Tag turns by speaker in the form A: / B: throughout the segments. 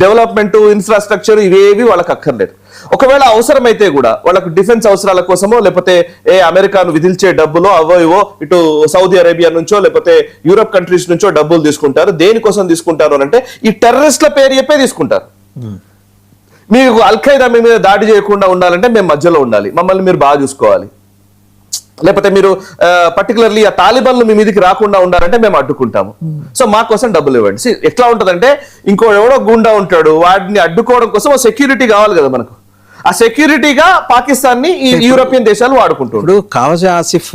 A: Development, infrastructure ఇవేవి వాళ్ళకి అక్కర్లేదు. ఒకవేళ అవసరమైతే కూడా వాళ్ళకు డిఫెన్స్ అవసరాల కోసమో లేకపోతే అమెరికాను విధించే డబ్బులో అవో ఇటు సౌదీ అరేబియా నుంచో లేకపోతే యూరప్ కంట్రీస్ నుంచో డబ్బులు తీసుకుంటారు. దేనికోసం తీసుకుంటారు అంటే ఈ టెర్రరిస్ట్ల పేరు చెప్పే తీసుకుంటారు. మీకు అల్ఖైదా మీ మీద దాడి చేయకుండా ఉండాలంటే మేము మధ్యలో ఉండాలి, మమ్మల్ని మీరు బాగా చూసుకోవాలి, లేకపోతే మీరు పర్టికులర్లీ ఆ తాలిబాన్లు మీ మీదకి రాకుండా ఉండాలంటే మేము అడ్డుకుంటాము, సో మా కోసం డబ్బులు ఇవ్వండి. ఎట్లా ఉంటదంటే ఇంకో ఎవడో గుండా ఉంటాడు, వాడిని అడ్డుకోవడం కోసం సెక్యూరిటీ కావాలి కదా మనకు. ఆ సెక్యూరిటీగా పాకిస్తాన్ ని ఈ యూరోపియన్ దేశాలు వాడుకుంటాడు.
B: ఇప్పుడు ఖవాజా ఆసిఫ్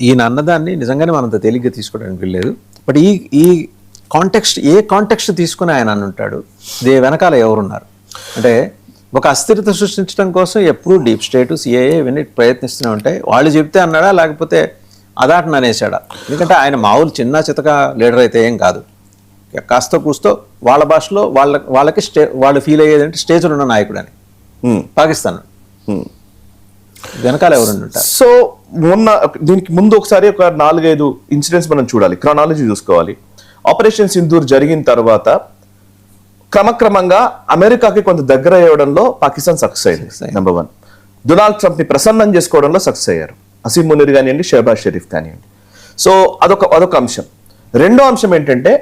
B: ఈయన అన్నదాన్ని నిజంగానే మనంత తేలిగ్గా తీసుకోవడానికి వీల్లేదు. బట్ ఈ కాంటెక్స్ట్ ఏ కాంటెక్స్ట్ తీసుకుని ఆయన అనుంటాడు, వెనకాల ఎవరున్నారు అంటే ఒక అస్థిరత సృష్టించడం కోసం ఎప్పుడూ డీప్ స్టేట్, సిఐఏ ఇవన్నీ ప్రయత్నిస్తూనే ఉంటాయి. వాళ్ళు చెప్తే అన్నాడా లేకపోతే అదాటన అనేసాడా? ఎందుకంటే ఆయన మామూలు చిన్న చితక లీడర్ అయితే ఏం కాదు, కాస్త కూస్తో వాళ్ళ భాషలో వాళ్ళకి వాళ్ళు ఫీల్ అయ్యేది అంటే స్టేజ్లో ఉన్న నాయకుడు అని. పాకిస్తాన్ వెనకాల ఎవరు ఉంటారు?
A: సో మొన్న దీనికి ముందు ఒకసారి ఒక 4-5 ఇన్సిడెంట్స్ మనం చూడాలి, క్రానాలజీ చూసుకోవాలి. ఆపరేషన్ సింధూర్ జరిగిన తర్వాత క్రమక్రమంగా అమెరికాకి కొంత దగ్గర అయ్యడంలో పాకిస్తాన్ సక్సెస్ అయింది. నెంబర్ 1, డొనాల్డ్ ట్రంప్ ని ప్రసన్నం చేసుకోవడంలో సక్సెస్ అయ్యారు, అసీం మునీర్ కానివ్వండి, షెహబాజ్ షరీఫ్ కానివ్వండి. సో అదొక అంశం. రెండో అంశం ఏంటంటే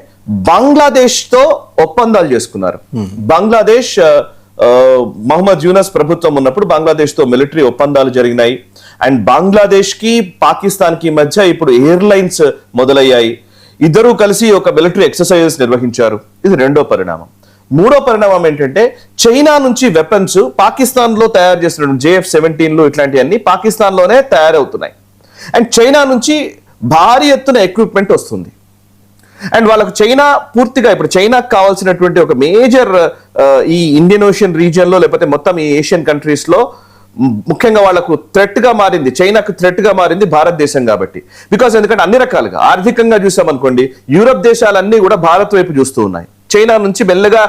A: బంగ్లాదేశ్ తో ఒప్పందాలు చేసుకున్నారు. బంగ్లాదేశ్ మహమ్మద్ యూనస్ ప్రభుత్వం ఉన్నప్పుడు బంగ్లాదేశ్ తో మిలిటరీ ఒప్పందాలు జరిగినాయి. అండ్ బంగ్లాదేశ్ కి పాకిస్తాన్ కి మధ్య ఇప్పుడు ఎయిర్లైన్స్ మొదలయ్యాయి. ఇద్దరూ కలిసి ఒక మిలిటరీ ఎక్సర్సైజెస్ నిర్వహించారు. ఇది రెండో పరిణామం. మూడో పరిణామం ఏంటంటే చైనా నుంచి వెపన్స్ పాకిస్తాన్ లో తయారు చేసిన JF-17లు ఇట్లాంటివన్నీ పాకిస్తాన్ లోనే తయారవుతున్నాయి. అండ్ చైనా నుంచి భారీ ఎత్తున ఎక్విప్మెంట్ వస్తుంది. అండ్ వాళ్ళకు చైనా పూర్తిగా ఇప్పుడు చైనాకు కావాల్సినటువంటి ఒక మేజర్ ఈ ఇండియన్ ఓషన్ రీజియన్ లో లేకపోతే మొత్తం ఈ ఏషియన్ కంట్రీస్ లో ముఖ్యంగా వాళ్ళకు థ్రెట్ గా మారింది, చైనాకు థ్రెట్ గా మారింది భారతదేశం కాబట్టి. బికాస్ ఎందుకంటే అన్ని రకాలుగా ఆర్థికంగా చూసామనుకోండి, యూరప్ దేశాలన్నీ కూడా భారత్ వైపు చూస్తూ ఉన్నాయి. చైనా నుంచి మెల్లగా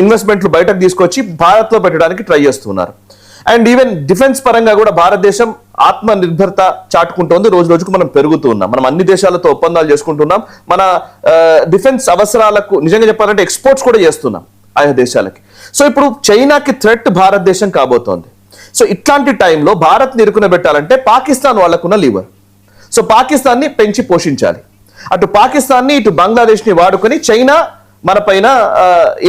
A: ఇన్వెస్ట్మెంట్లు బయటకు తీసుకొచ్చి భారత్ లో పెట్టడానికి ట్రై చేస్తున్నారు. అండ్ ఈవెన్ డిఫెన్స్ పరంగా కూడా భారతదేశం ఆత్మ నిర్భరత చాటుకుంటోంది. రోజు రోజుకు మనం పెరుగుతూ ఉన్నాం, మనం అన్ని దేశాలతో ఒప్పందాలు చేసుకుంటున్నాం, మన డిఫెన్స్ అవసరాలకు నిజంగా చెప్పాలంటే ఎక్స్పోర్ట్స్ కూడా చేస్తున్నాం ఆయా దేశాలకి. సో ఇప్పుడు చైనాకి థ్రెట్ భారతదేశం కాబోతోంది. సో ఇట్లాంటి టైంలో భారత్ నిరుకున పెట్టాలంటే పాకిస్తాన్ వాళ్ళకున్న లీవర్. సో పాకిస్తాన్ ని పెంచి పోషించాలి. అటు పాకిస్తాన్ ని ఇటు బంగ్లాదేశ్ ని వాడుకొని చైనా మన పైన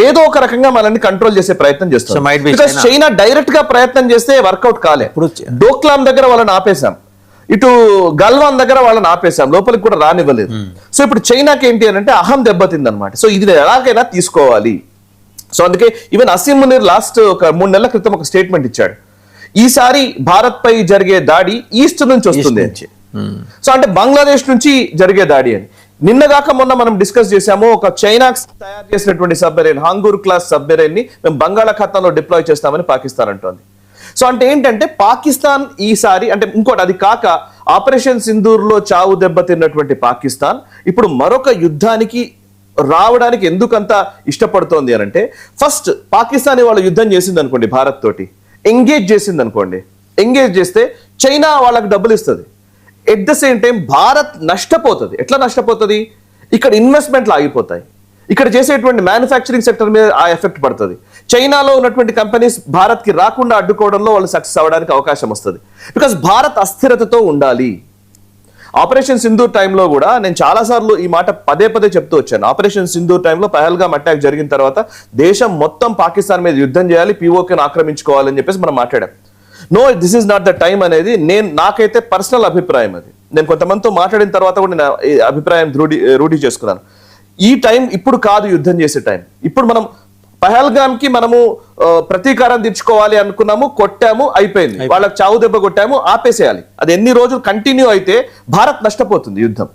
A: ఏదో ఒక రకంగా మనల్ని కంట్రోల్ చేసే ప్రయత్నం చేస్తాం. బికాస్ చైనా డైరెక్ట్ గా ప్రయత్నం చేస్తే వర్కౌట్ కాలే. డోక్లాం దగ్గర వాళ్ళని ఆపేశాం, ఇటు గల్వాన్ దగ్గర వాళ్ళని ఆపేశాం, లోపలికి కూడా రానివ్వలేదు. సో ఇప్పుడు చైనాకి ఏంటి అని అంటే అహం దెబ్బతింది అనమాట. సో ఇది ఎలాగైనా తీసుకోవాలి. సో అందుకే ఈవెన్ అసీం మునీర్ లాస్ట్ ఒక 3 నెలల క్రితం ఒక స్టేట్మెంట్ ఇచ్చాడు, ఈసారి భారత్ పై జరిగే దాడి ఈస్ట్ నుంచి వస్తుంది అని. సో అంటే బంగ్లాదేశ్ నుంచి జరిగే దాడి అని. నిన్నగాక మొన్న మనం డిస్కస్ చేసాము, ఒక చైనా తయారు చేసినటువంటి సబ్మెరైన్, హాంగూర్ క్లాస్ సబ్మెరైన్ ని మేము బంగాళాఖాతంలో డిప్లాయ్ చేస్తామని పాకిస్తాన్ అంటోంది. సో అంటే ఏంటంటే పాకిస్తాన్ ఈసారి అంటే ఇంకోటి, అది కాక ఆపరేషన్ సింధూర్ లో చావు దెబ్బతిన్నటువంటి పాకిస్తాన్ ఇప్పుడు మరొక యుద్ధానికి రావడానికి ఎందుకంత ఇష్టపడుతోంది అని అంటే, ఫస్ట్ పాకిస్తాన్ వాళ్ళు యుద్ధం చేసింది అనుకోండి, భారత్ తోటి ఎంగేజ్ చేసింది అనుకోండి, ఎంగేజ్ చేస్తే చైనా వాళ్ళకి డబ్బులు ఇస్తుంది. At the same time Bharat నష్టపోతుంది. ఎట్లా నష్టపోతుంది? ఇక్కడ ఇన్వెస్ట్మెంట్లు ఆగిపోతాయి, ఇక్కడ చేసేటువంటి మ్యానుఫ్యాక్చరింగ్ సెక్టర్ మీద ఆ ఎఫెక్ట్ పడుతుంది. చైనాలో ఉన్నటువంటి కంపెనీస్ భారత్ కి రాకుండా అడ్డుకోవడంలో వాళ్ళు సక్సెస్ అవ్వడానికి అవకాశం వస్తుంది. బికాస్ భారత్ అస్థిరతతో ఉండాలి. ఆపరేషన్ సింధూర్ టైంలో కూడా నేను చాలా సార్లు ఈ మాట పదే చెప్తూ వచ్చాను. ఆపరేషన్ సింధూర్ టైంలో పహల్గామ్ అటాక్ జరిగిన తర్వాత దేశం మొత్తం పాకిస్తాన్ మీద యుద్ధం చేయాలి, POKను ఆక్రమించుకోవాలని చెప్పేసి మనం మాట్లాడాం. No, this is not the time అనేది నాకైతే పర్సనల్ అభిప్రాయం. అది నేను కొంతమందితో మాట్లాడిన తర్వాత కూడా నేను అభిప్రాయం రూఢి చేసుకున్నాను. ఈ టైం ఇప్పుడు కాదు యుద్ధం చేసే టైం. ఇప్పుడు మనం పహల్గామ్ కి మనము ప్రతీకారం తీర్చుకోవాలి అనుకున్నాము, కొట్టాము, అయిపోయింది. వాళ్ళకి చావు దెబ్బ కొట్టాము, ఆపేసేయాలి. అది ఎన్ని రోజులు కంటిన్యూ అయితే భారత్ నష్టపోతుంది యుద్ధం.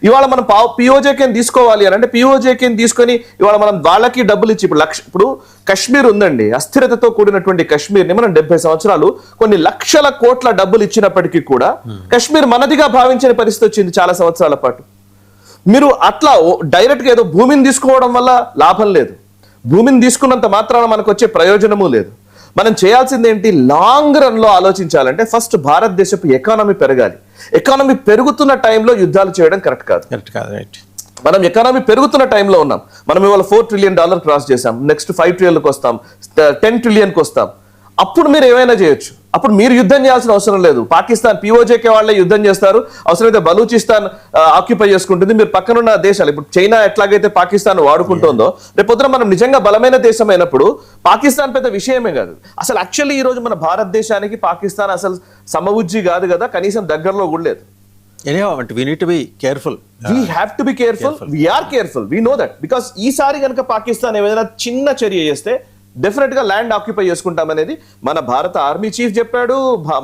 A: ఇవాళ మనం POJKని తీసుకోవాలి అని అంటే POJKని తీసుకొని ఇవాళ మనం వాళ్ళకి డబ్బులు ఇచ్చి ఇప్పుడు కశ్మీర్ ఉందండి, అస్థిరతతో కూడినటువంటి కశ్మీర్ని మనం 70 సంవత్సరాలు కొన్ని లక్షల కోట్ల డబ్బులు ఇచ్చినప్పటికీ కూడా కశ్మీర్ మనదిగా భావించిన పరిస్థితి వచ్చింది చాలా సంవత్సరాల పాటు. మీరు అట్లా డైరెక్ట్ గా ఏదో భూమిని తీసుకోవడం వల్ల లాభం లేదు, భూమిని తీసుకున్నంత మాత్రాన మనకు వచ్చే ప్రయోజనము లేదు. మనం చేయాల్సింది ఏంటి? లాంగ్ రన్ లో ఆలోచించాలంటే ఫస్ట్ భారతదేశపు ఎకానమీ పెరగాలి. ఎకానమీ పెరుగుతున్న టైంలో యుద్ధాలు చేయడం కరెక్ట్ కాదు.
B: రైట్.
A: మనం ఎకానమీ పెరుగుతున్న టైంలో ఉన్నాం. మనం ఇవాళ $4 trillion క్రాస్ చేసాం, నెక్స్ట్ 5 trillion వస్తాం, 10 trillion వస్తాం. అప్పుడు మీరు ఏమైనా చేయొచ్చు. అప్పుడు మీరు యుద్ధం చేయాల్సిన అవసరం లేదు. పాకిస్తాన్ పిఓజేకే వాళ్ళే యుద్ధం చేస్తారు, అవసరమైతే బలూచిస్తాన్ ఆక్యుపై చేసుకుంటుంది. మీరు పక్కనున్న దేశాలు, ఇప్పుడు చైనా ఎట్లాగైతే పాకిస్తాన్ వాడుకుంటుందో, రేపు పొద్దున మనం నిజంగా బలమైన దేశం అయినప్పుడు పాకిస్తాన్ పెద్ద విషయమే కాదు. అసలు యాక్చువల్లీ ఈ రోజు మన భారతదేశానికి పాకిస్తాన్ అసలు సమవుజ్జి కాదు కదా, కనీసం దగ్గరలో కూడా లేదు.
B: Anyhow, but we need to be careful.
A: We have to be careful. We are careful. We know that. Because ఈసారి కనుక పాకిస్తాన్ ఏదైనా చిన్న చర్య చేస్తే డెఫినెట్ గా ల్యాండ్ ఆక్యుపై చేసుకుంటామనేది మన భారత ఆర్మీ చీఫ్ చెప్పాడు,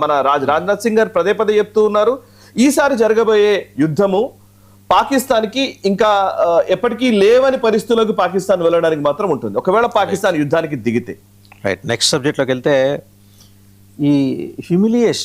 A: మన రాజ్నాథ్ సింగ్ గారు పదే పదే చెప్తూ ఉన్నారు. ఈసారి జరగబోయే యుద్ధము పాకిస్తాన్ కి ఇంకా ఎప్పటికీ లేవని పరిస్థితుల్లోకి పాకిస్తాన్ వెళ్ళడానికి మాత్రం ఉంటుంది, ఒకవేళ పాకిస్తాన్ యుద్ధానికి దిగితే.
B: రైట్, నెక్స్ట్ సబ్జెక్ట్లోకి వెళ్తే ఈ హ్యూమిలియేషన్